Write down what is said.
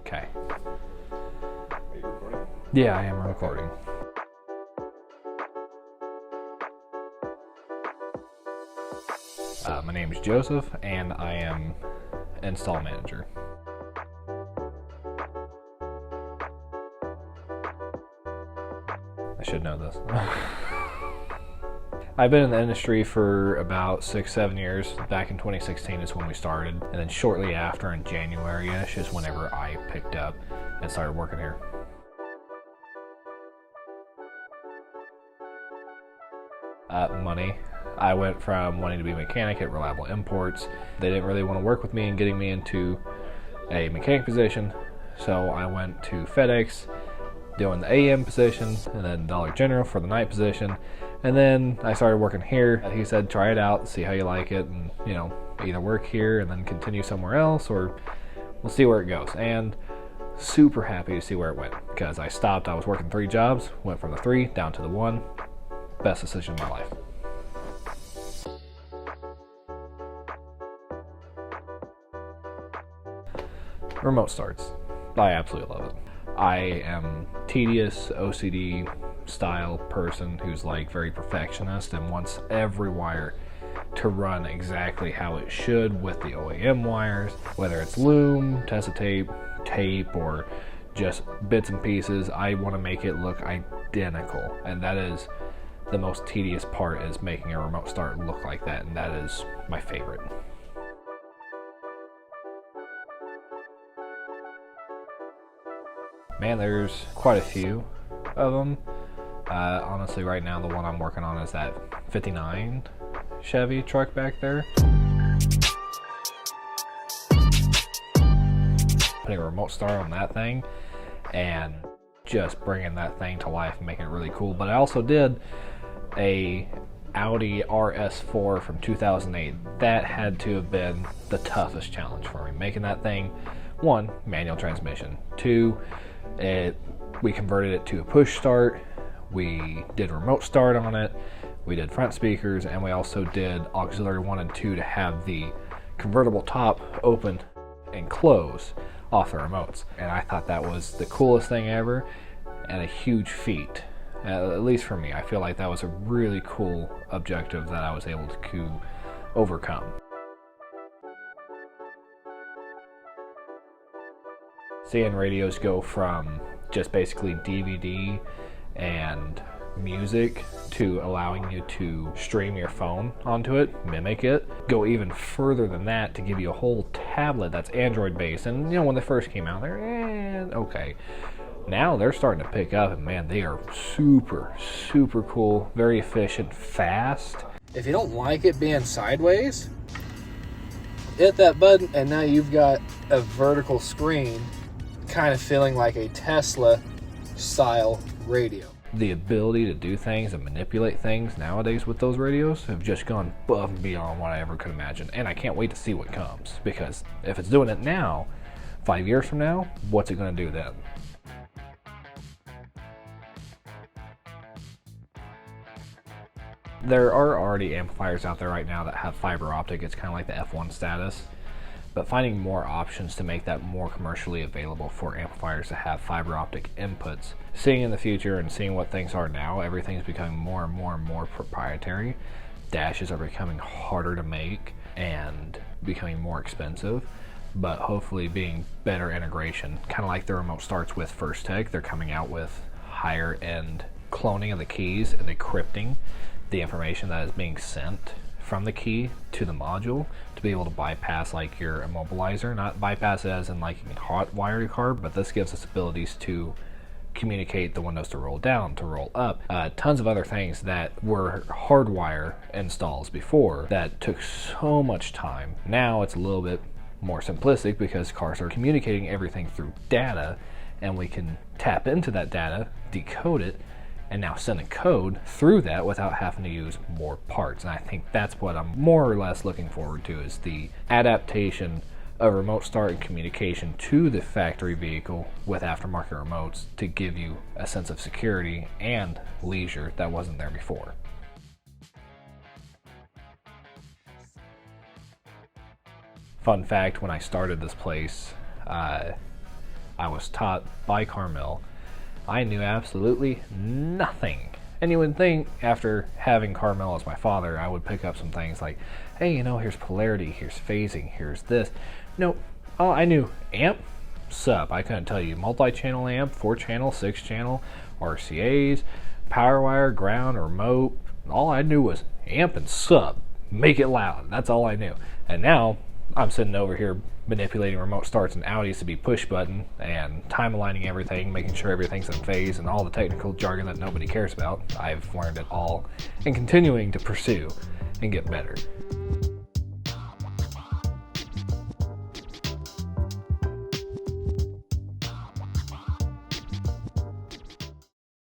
Okay. Are you recording? Yeah, I am recording. My name is Joseph, and I am install manager. I should know this. I've been in the industry for about 6-7 years. Back in 2016 is when we started, and then shortly after, in January-ish, is whenever I picked up and started working here. Money. I went from wanting to be a mechanic at Reliable Imports. They didn't really want to work with me in getting me into a mechanic position, so I went to FedEx doing the AM position, and then Dollar General for the night position, and then I started working here. He said, try it out, see how you like it, and either work here and then continue somewhere else, or we'll see where it goes. And super happy to see where it went, because I stopped. I was working 3 jobs, went from the 3 down to the 1. Best decision of my life. Remote starts. I absolutely love it. I am tedious, OCD style person who's like very perfectionist and wants every wire to run exactly how it should with the OEM wires, whether it's loom, Tessa tape, or just bits and pieces. I want to make it look identical, and that is the most tedious part, is making a remote start look like that, and that is my favorite. Man, there's quite a few of them. Honestly, right now the one I'm working on is that 59 Chevy truck back there. Putting a remote start on that thing and just bringing that thing to life and making it really cool. But I also did a Audi RS4 from 2008. That had to have been the toughest challenge for me. Making that thing, 1, manual transmission, 2, we converted it to a push start. We did remote start on it. We did front speakers, and we also did auxiliary 1 and 2 to have the convertible top open and close off the remotes. And I thought that was the coolest thing ever and a huge feat. At least for me, I feel like that was a really cool objective that I was able to overcome. Seeing radios go from just basically DVD and music to allowing you to stream your phone onto it, mimic it, go even further than that to give you a whole tablet that's Android based. And when they first came out, they're okay. Now they're starting to pick up, and man, they are super, super cool, very efficient, fast. If you don't like it being sideways, hit that button, and now you've got a vertical screen, kind of feeling like a Tesla style radio. The ability to do things and manipulate things nowadays with those radios have just gone above and beyond what I ever could imagine. And I can't wait to see what comes, because if it's doing it now, 5 years from now, what's it going to do then? There are already amplifiers out there right now that have fiber optic. It's kind of like the F1 status, but finding more options to make that more commercially available for amplifiers to have fiber optic inputs. Seeing in the future and seeing what things are now, everything's becoming more and more and more proprietary. Dashes are becoming harder to make and becoming more expensive, but hopefully being better integration. Kind of like the remote starts with First Tech, they're coming out with higher end cloning of the keys and encrypting the information that is being sent from the key to the module to be able to bypass like your immobilizer. Not bypass it as in like you can hot wire your car, but this gives us abilities to communicate the windows to roll down, to roll up, tons of other things that were hardwire installs before that took so much time. Now it's a little bit more simplistic because cars are communicating everything through data, and we can tap into that data, decode it, and now send a code through that without having to use more parts. And I think that's what I'm more or less looking forward to, is the adaptation of remote start and communication to the factory vehicle with aftermarket remotes to give you a sense of security and leisure that wasn't there before. Fun fact, when I started this place, I was taught by Carmel. I knew absolutely nothing. And you would think after having Carmel as my father, I would pick up some things like, hey, here's polarity, here's phasing, here's this. No, I knew amp, sub. I couldn't tell you multi-channel amp, 4-channel, 6-channel, RCAs, power wire, ground, remote. All I knew was amp and sub. Make it loud. That's all I knew. And now I'm sitting over here manipulating remote starts and outies to be push button and time aligning everything, making sure everything's in phase, and all the technical jargon that nobody cares about. I've learned it all and continuing to pursue and get better.